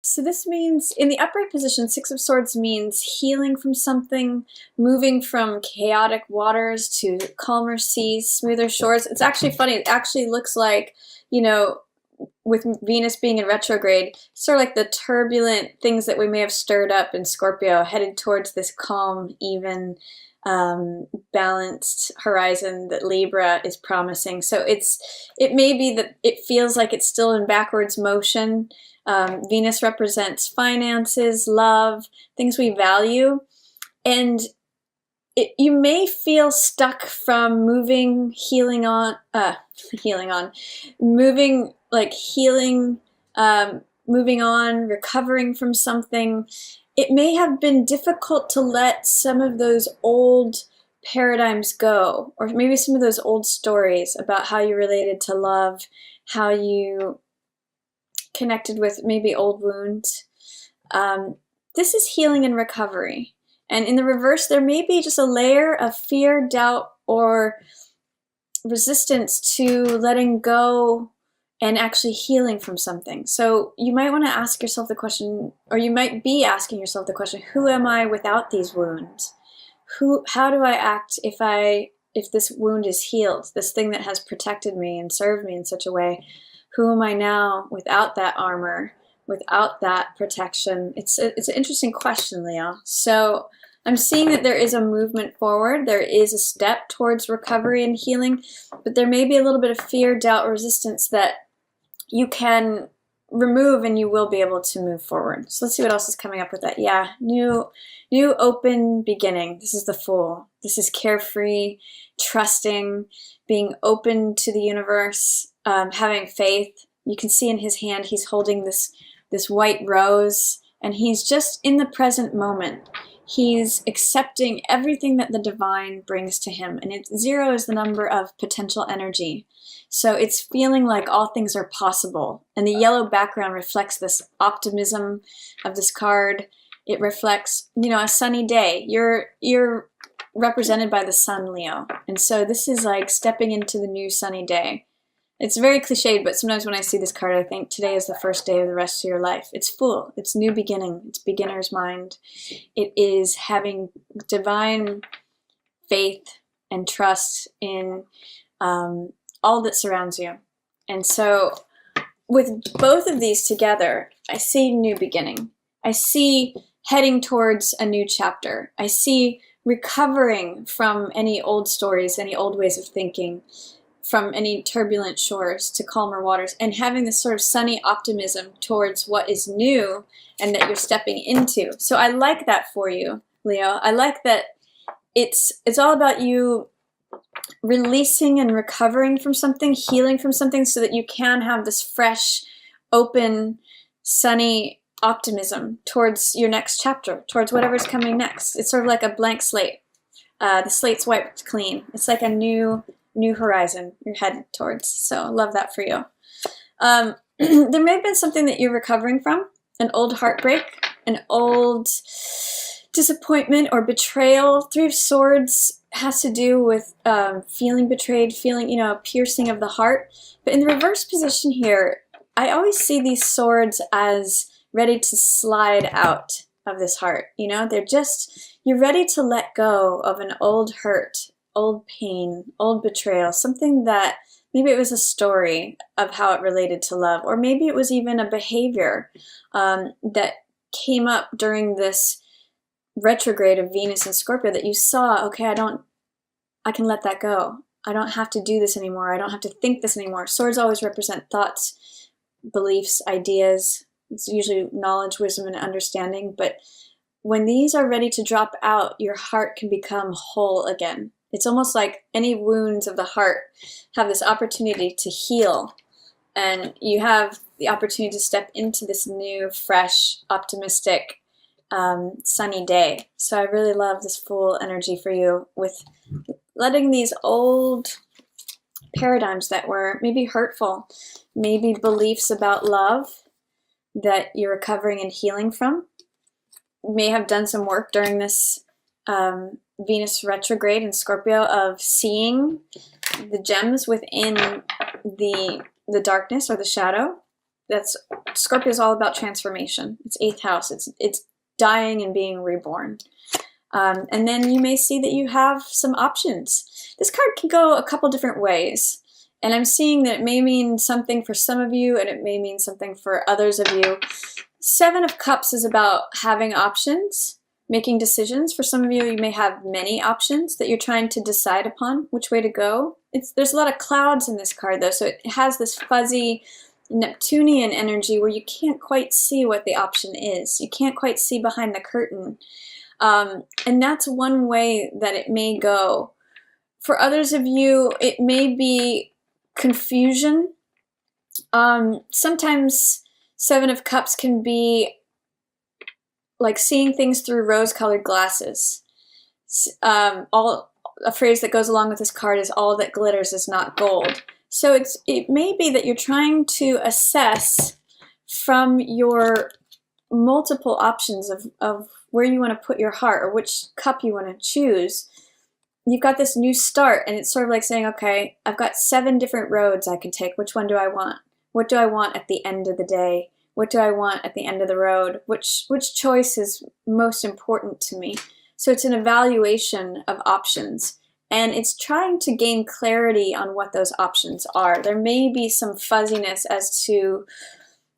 So this means, in the upright position, Six of Swords means healing from something, moving from chaotic waters to calmer seas, smoother shores. It's actually funny. It actually looks like, you know, with Venus being in retrograde, sort of like the turbulent things that we may have stirred up in Scorpio, headed towards this calm, even, balanced horizon that Libra is promising. So it may be that it feels like it's still in backwards motion. Venus represents finances, love, things we value, and you may feel stuck from moving, healing on, moving, like healing, moving on, recovering from something. It may have been difficult to let some of those old paradigms go, or maybe some of those old stories about how you related to love, how you connected with maybe old wounds. This is healing and recovery. And in the reverse, there may be just a layer of fear, doubt, or resistance to letting go and actually healing from something. So you might want to ask yourself the question, or you might be asking yourself the question, who am I without these wounds? How do I act if this wound is healed, this thing that has protected me and served me in such a way? Who am I now without that armor, without that protection? It's an interesting question, Leo. So I'm seeing that there is a movement forward. There is a step towards recovery and healing, but there may be a little bit of fear, doubt, resistance that you can remove, and you will be able to move forward. So let's see what else is coming up with that. Yeah, new open beginning. This is the Fool. This is carefree, trusting, being open to the universe, having faith. You can see in his hand he's holding this white rose, and he's just in the present moment. He's accepting everything that the divine brings to him. And 0 is the number of potential energy. So it's feeling like all things are possible. And the yellow background reflects this optimism of this card. It reflects, a sunny day. You're represented by the sun, Leo. And so this is like stepping into the new sunny day. It's very cliched, but sometimes when I see this card, I think today is the first day of the rest of your life. It's Fool. It's new beginning. It's beginner's mind. It is having divine faith and trust in all that surrounds you. And so with both of these together, I see new beginning. I see heading towards a new chapter. I see recovering from any old stories, any old ways of thinking, from any turbulent shores to calmer waters, and having this sort of sunny optimism towards what is new and that you're stepping into. So I like that for you, Leo. I like that it's all about you releasing and recovering from something, healing from something, so that you can have this fresh, open, sunny optimism towards your next chapter, towards whatever's coming next. It's sort of like a blank slate. The slate's wiped clean. It's like a new horizon you're headed towards. So I love that for you. There may have been something that you're recovering from, an old heartbreak, an old disappointment or betrayal. 3 of Swords has to do with feeling betrayed, feeling, a piercing of the heart. But in the reverse position here, I always see these swords as ready to slide out of this heart. You're ready to let go of an old hurt, old pain, old betrayal, something that maybe it was a story of how it related to love, or maybe it was even a behavior that came up during this retrograde of Venus and Scorpio that you saw, okay, I can let that go. I don't have to do this anymore. I don't have to think this anymore. Swords always represent thoughts, beliefs, ideas. It's usually knowledge, wisdom, and understanding. But when these are ready to drop out, your heart can become whole again. It's almost like any wounds of the heart have this opportunity to heal. And you have the opportunity to step into this new, fresh, optimistic, sunny day. So I really love this Fool energy for you, with letting these old paradigms that were maybe hurtful, maybe beliefs about love that you're recovering and healing from. You may have done some work during this Venus retrograde in Scorpio of seeing the gems within the darkness or the shadow, that's Scorpio is all about transformation. It's 8th house. It's dying and being reborn. And then you may see that you have some options. This card can go a couple different ways. And I'm seeing that it may mean something for some of you and it may mean something for others of you. 7 of Cups is about having options, making decisions. For some of you, you may have many options that you're trying to decide upon which way to go. There's a lot of clouds in this card though, so it has this fuzzy Neptunian energy where you can't quite see what the option is. You can't quite see behind the curtain. And that's one way that it may go. For others of you, it may be confusion. Sometimes 7 of Cups can be like seeing things through rose-colored glasses. A phrase that goes along with this card is all that glitters is not gold. So it may be that you're trying to assess from your multiple options of where you want to put your heart or which cup you want to choose. You've got this new start and it's sort of like saying, okay, I've got 7 different roads I can take. Which one do I want? What do I want at the end of the day? What do I want at the end of the road? Which choice is most important to me? So it's an evaluation of options and it's trying to gain clarity on what those options are. There may be some fuzziness as to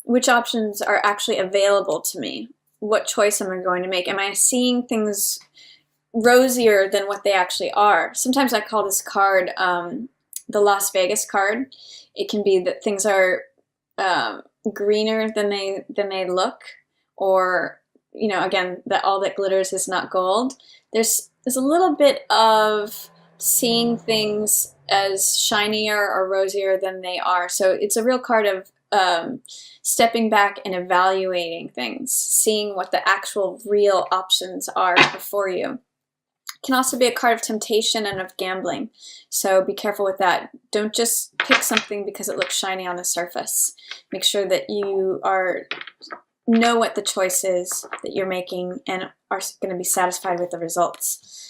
which options are actually available to me. What choice am I going to make? Am I seeing things rosier than what they actually are? Sometimes I call this card the Las Vegas card. It can be that things are greener than they look, or again, that all that glitters is not gold. There's a little bit of seeing things as shinier or rosier than they are. So it's a real card of stepping back and evaluating things, seeing what the actual real options are before you. It can also be a card of temptation and of gambling. So be careful with that. Don't just pick something because it looks shiny on the surface. Make sure that you know what the choice is that you're making and are going to be satisfied with the results.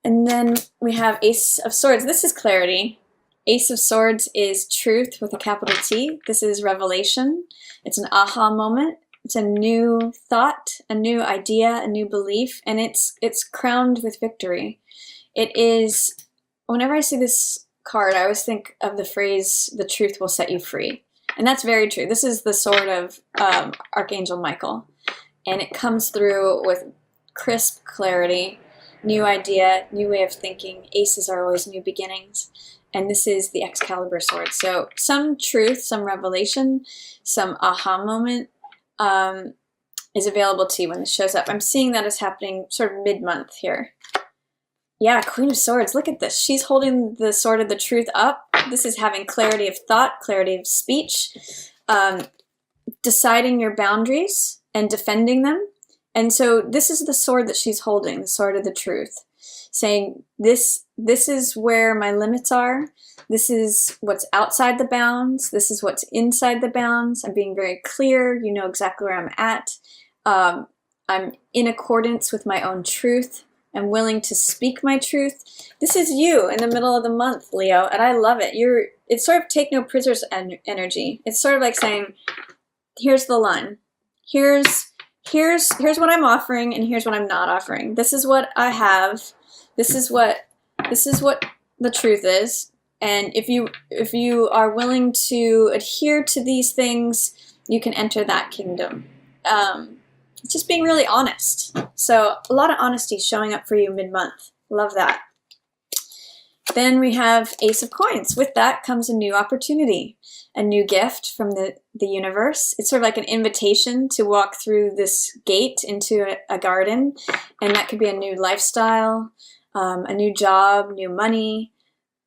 And then we have Ace of Swords. This is clarity. Ace of Swords is truth with a capital T. This is revelation. It's an aha moment. It's a new thought, a new idea, a new belief, and it's crowned with victory. It is, whenever I see this card, I always think of the phrase, the truth will set you free. And that's very true. This is the sword of Archangel Michael. And it comes through with crisp clarity, new idea, new way of thinking. Aces are always new beginnings. And this is the Excalibur sword. So some truth, some revelation, some aha moment is available to you when this shows up. I'm seeing that is happening sort of mid-month here. Yeah, Queen of Swords, look at this. She's holding the sword of the truth up. This is having clarity of thought, clarity of speech, deciding your boundaries and defending them. And so this is the sword that she's holding, the sword of the truth, saying this is where my limits are. This is what's outside the bounds. This is what's inside the bounds. I'm being very clear. You know exactly where I'm at. I'm in accordance with my own truth. I'm willing to speak my truth. This is you in the middle of the month, Leo, and I love it. It's sort of take no prisoners energy. It's sort of like saying, here's the line. Here's what I'm offering, and here's what I'm not offering. This is what I have. This is what the truth is. And if you are willing to adhere to these things, you can enter that kingdom. It's just being really honest. So a lot of honesty showing up for you mid-month. Love that. Then we have Ace of Coins. With that comes a new opportunity, a new gift from the universe. It's sort of like an invitation to walk through this gate into a garden, and that could be a new lifestyle, a new job, new money,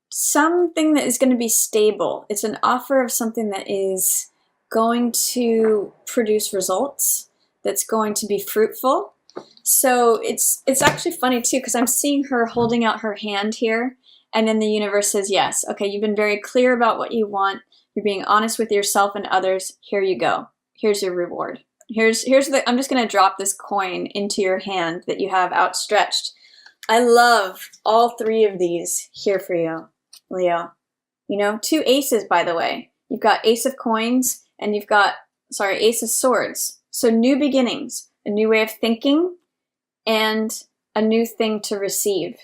something that is going to be stable. It's an offer of something that is going to produce results, that's going to be fruitful. So it's actually funny too, because I'm seeing her holding out her hand here, and then the universe says, yes, okay, you've been very clear about what you want. You're being honest with yourself and others. Here you go. Here's your reward. I'm just going to drop this coin into your hand that you have outstretched. I love all 3 of these here for you, Leo. 2 aces, by the way. You've got Ace of Coins and you've got, sorry, Ace of Swords. So new beginnings, a new way of thinking, and a new thing to receive.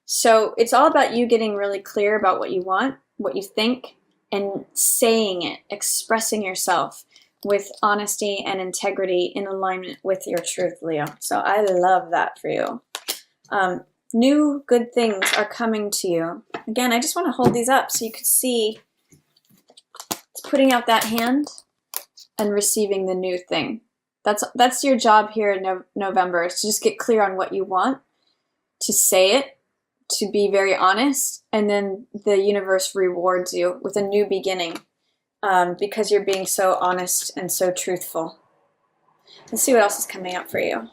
So it's all about you getting really clear about what you want, what you think, and saying it, expressing yourself with honesty and integrity in alignment with your truth, Leo. So I love that for you. New good things are coming to you. Again, I just want to hold these up so you can see it's putting out that hand and receiving the new thing. That's your job here in November, is to just get clear on what you want, to say it, to be very honest, and then the universe rewards you with a new beginning because you're being so honest and so truthful. Let's see what else is coming up for you.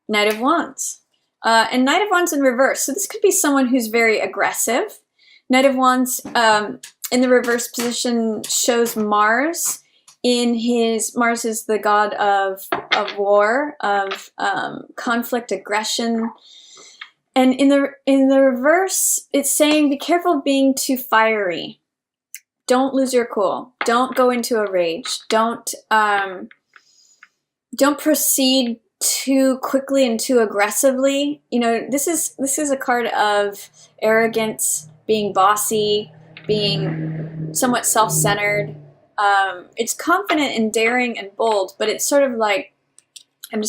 Knight of Wands. And Knight of Wands in reverse. So this could be someone who's very aggressive. Knight of Wands in the reverse position shows Mars. Mars is the god of war, of conflict, aggression. And in the reverse, it's saying be careful of being too fiery. Don't lose your cool. Don't go into a rage. Don't proceed too quickly and too aggressively. You know, this is a card of arrogance, being bossy, being somewhat self-centered. It's confident and daring and bold, but it's sort of like, I'm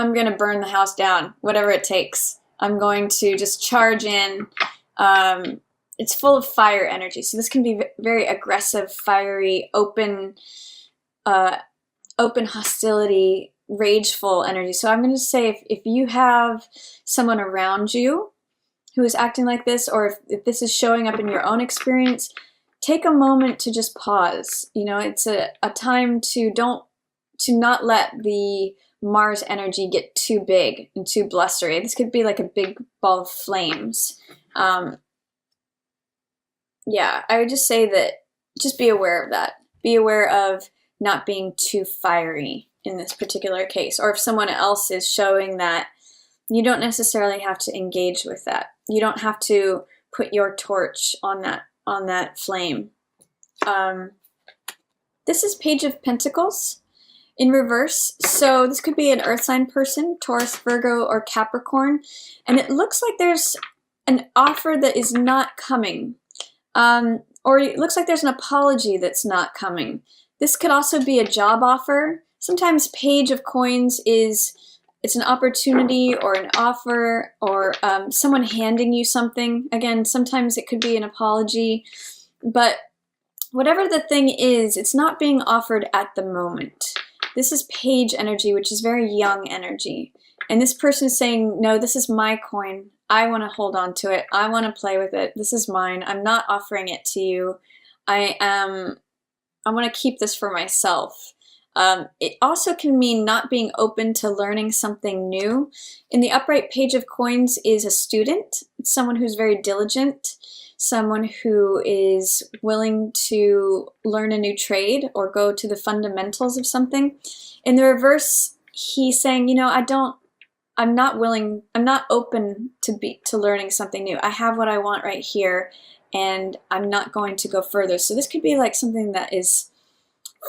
gonna burn the house down, whatever it takes. I'm going to just charge in. It's full of fire energy, so this can be very aggressive, fiery, open hostility, rageful energy. So I'm going to say if you have someone around you who is acting like this, or if this is showing up in your own experience, take a moment to just pause. You know, it's a time to not let the Mars energy get too big and too blustery. This could be like a big ball of flames. Yeah, I would just say that, just be aware of that. Be aware of not being too fiery in this particular case. Or if someone else is showing that, you don't necessarily have to engage with that. You don't have to put your torch on that flame. This is Page of Pentacles in reverse. So this could be an earth sign person, Taurus, Virgo, or Capricorn. And it looks like there's an offer that is not coming. Or it looks like there's an apology that's not coming. This could also be a job offer. Sometimes Page of Coins it's an opportunity or an offer, or someone handing you something. Again, sometimes it could be an apology, but whatever the thing is, it's not being offered at the moment. This is Page energy, which is very young energy. And this person is saying, no, this is my coin. I want to hold on to it. I want to play with it. This is mine. I'm not offering it to you. I want to keep this for myself. It also can mean not being open to learning something new. In the upright Page of Coins is a student. It's someone who's very diligent, someone who is willing to learn a new trade or go to the fundamentals of something. In the reverse, he's saying, you know, I'm not open to learning something new. I have what I want right here, and I'm not going to go further. So this could be like something that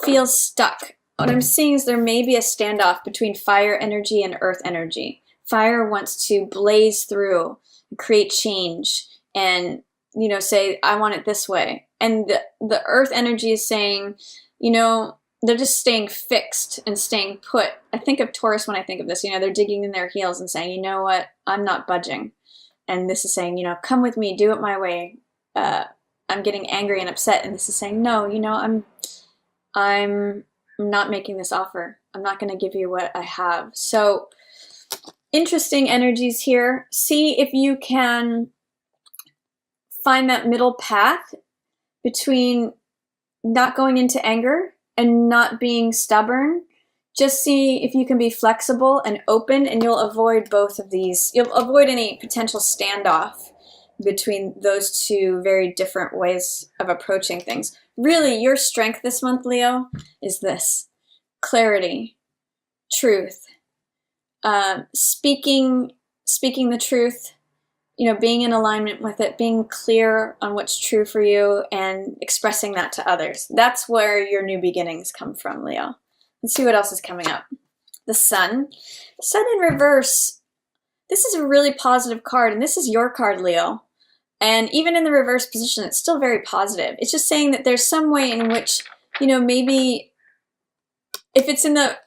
feels stuck. What I'm seeing is there may be a standoff between fire energy and earth energy. Fire wants to blaze through, create change, and, you know, say, I want it this way. And the earth energy is saying, you know, they're just staying fixed and staying put. I think of Taurus when I think of this. You know, they're digging in their heels and saying, you know what, I'm not budging. And this is saying, you know, come with me, do it my way. I'm getting angry and upset. And this is saying, no, you know, I'm not making this offer. I'm not going to give you what I have. So interesting energies here. See if you can find that middle path between not going into anger and not being stubborn. Just see if you can be flexible and open, and you'll avoid both of these. You'll avoid any potential standoff between those two very different ways of approaching things. Really, your strength this month, Leo, is this: clarity, truth, speaking the truth, being in alignment with it, being clear on what's true for you, and expressing that to others. That's where your new beginnings come from, Leo. Let's see what else is coming up. The Sun. Sun in reverse. This is a really positive card, and this is your card, Leo. And even in the reverse position, it's still very positive. It's just saying that there's some way in which, maybe if it's in the,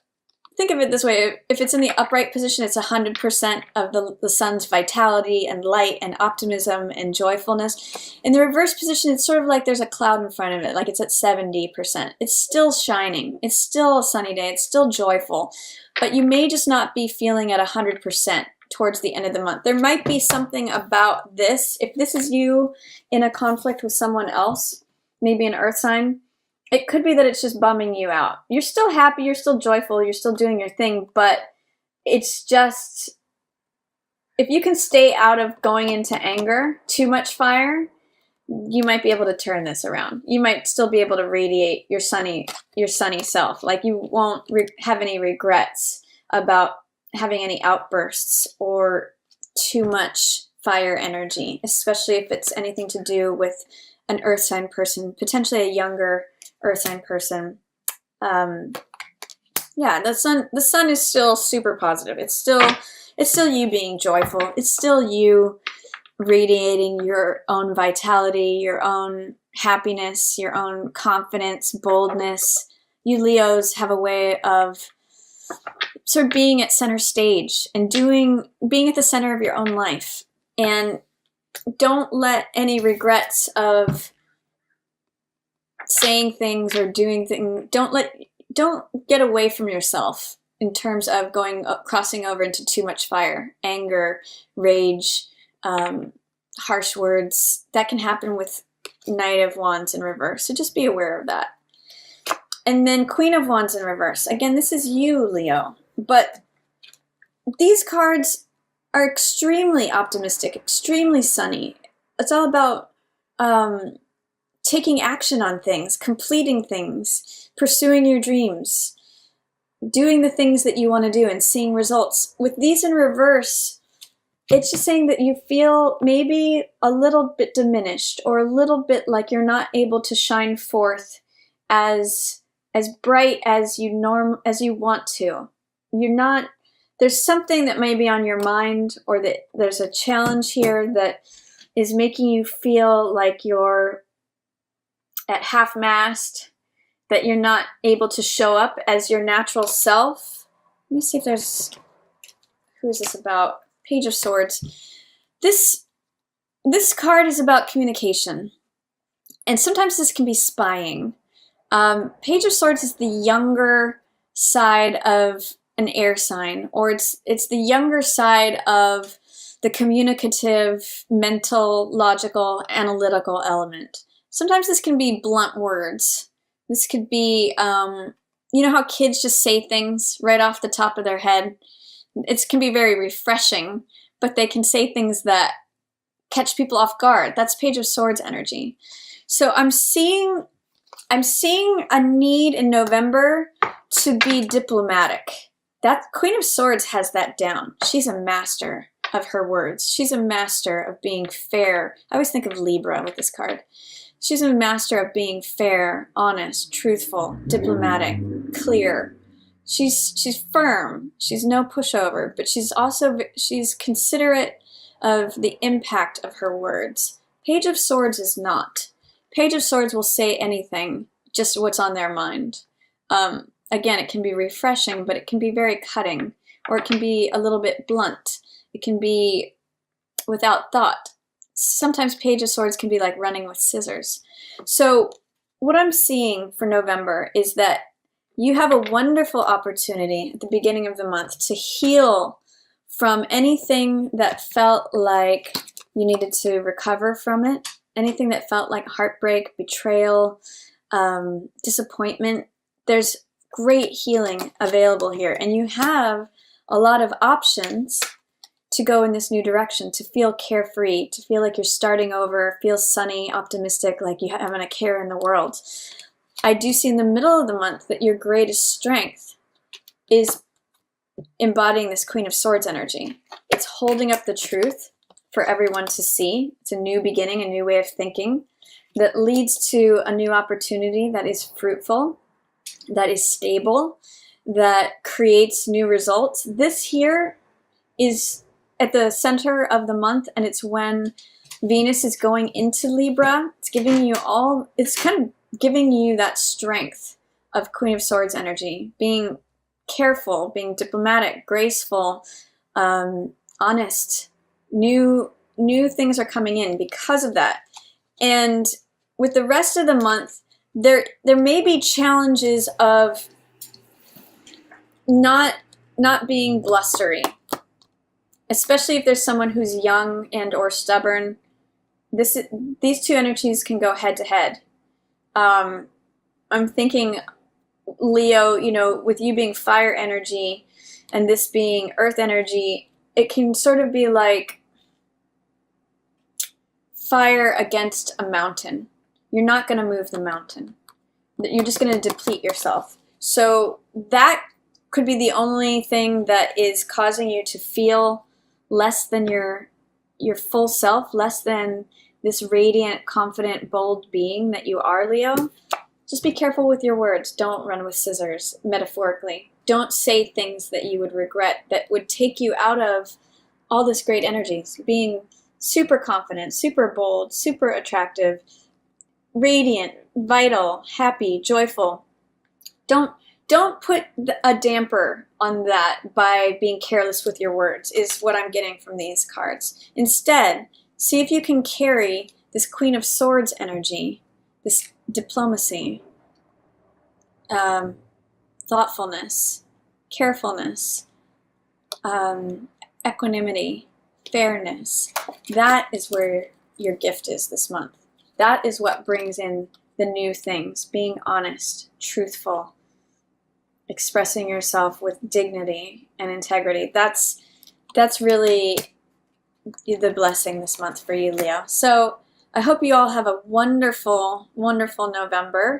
think of it this way, if it's in the upright position, it's 100% of the sun's vitality and light and optimism and joyfulness. In the reverse position, it's sort of like there's a cloud in front of it, like it's at 70%. It's still shining. It's still a sunny day. It's still joyful. But you may just not be feeling at 100% towards the end of the month. There might be something about this. If this is you in a conflict with someone else, maybe an earth sign, it could be that it's just bumming you out. You're still happy, you're still joyful, you're still doing your thing, but it's just, if you can stay out of going into anger, too much fire, you might be able to turn this around. You might still be able to radiate your sunny self. Like you won't have any regrets about having any outbursts or too much fire energy, especially if it's anything to do with an earth sign person, potentially a younger earth sign person. Yeah, the sun is still super positive. It's still you being joyful. It's still you radiating your own vitality, your own happiness, your own confidence, boldness. You Leos have a way of sort of being at center stage and being at the center of your own life. And don't let any regrets of saying things or doing things, don't get away from yourself in terms of crossing over into too much fire, anger, rage, harsh words. That can happen with Knight of Wands in reverse, so just be aware of that. And then Queen of Wands in reverse. Again, this is you, Leo. But these cards are extremely optimistic, extremely sunny. It's all about taking action on things, completing things, pursuing your dreams, doing the things that you want to do and seeing results. With these in reverse, it's just saying that you feel maybe a little bit diminished or a little bit like you're not able to shine forth as bright as you want to. There's something that may be on your mind, or that there's a challenge here that is making you feel like you're at half-mast, that you're not able to show up as your natural self. Let me see if there's, who is this about? Page of Swords. This card is about communication, and sometimes this can be spying. Page of Swords is the younger side of an air sign, or it's the younger side of the communicative, mental, logical, analytical element. Sometimes this can be blunt words. This could be, you know how kids just say things right off the top of their head? It can be very refreshing, but they can say things that catch people off guard. That's Page of Swords energy. So I'm seeing a need in November to be diplomatic. That Queen of Swords has that down. She's a master of her words. She's a master of being fair. I always think of Libra with this card. She's a master of being fair, honest, truthful, diplomatic, clear. She's firm. She's no pushover, but she's considerate of the impact of her words. Page of Swords is not. Page of Swords will say anything, just what's on their mind. Again, it can be refreshing, but it can be very cutting, or it can be a little bit blunt. It can be without thought. Sometimes Page of Swords can be like running with scissors. So what I'm seeing for November is that you have a wonderful opportunity at the beginning of the month to heal from anything that felt like you needed to recover from it, anything that felt like heartbreak, betrayal, disappointment. There's great healing available here, and you have a lot of options to go in this new direction, to feel carefree, to feel like you're starting over, feel sunny, optimistic, like you haven't a care in the world. I do see in the middle of the month that your greatest strength is embodying this Queen of Swords energy. It's holding up the truth, for everyone to see. It's a new beginning, a new way of thinking that leads to a new opportunity that is fruitful, that is stable, that creates new results. This here is at the center of the month, and it's when Venus is going into Libra. It's giving you it's kind of giving you that strength of Queen of Swords energy, being careful, being diplomatic, graceful, honest. New things are coming in because of that. And with the rest of the month, there may be challenges of not being blustery, especially if there's someone who's young and or stubborn. These two energies can go head to head. I'm thinking, Leo, with you being fire energy and this being earth energy, it can sort of be like fire against a mountain. You're not going to move the mountain. You're just going to deplete yourself. So that could be the only thing that is causing you to feel less than your full self, less than this radiant, confident, bold being that you are, Leo. Just be careful with your words. Don't run with scissors, metaphorically. Don't say things that you would regret, that would take you out of all this great energy. Being super confident, super bold, super attractive, radiant, vital, happy, joyful. Don't put a damper on that by being careless with your words, is what I'm getting from these cards. Instead, see if you can carry this Queen of Swords energy, this diplomacy, thoughtfulness, carefulness, equanimity, fairness. That is where your gift is this month. That is what brings in the new things, being honest, truthful, expressing yourself with dignity and integrity. That's really the blessing this month for you, Leo. So I hope you all have a wonderful, wonderful November.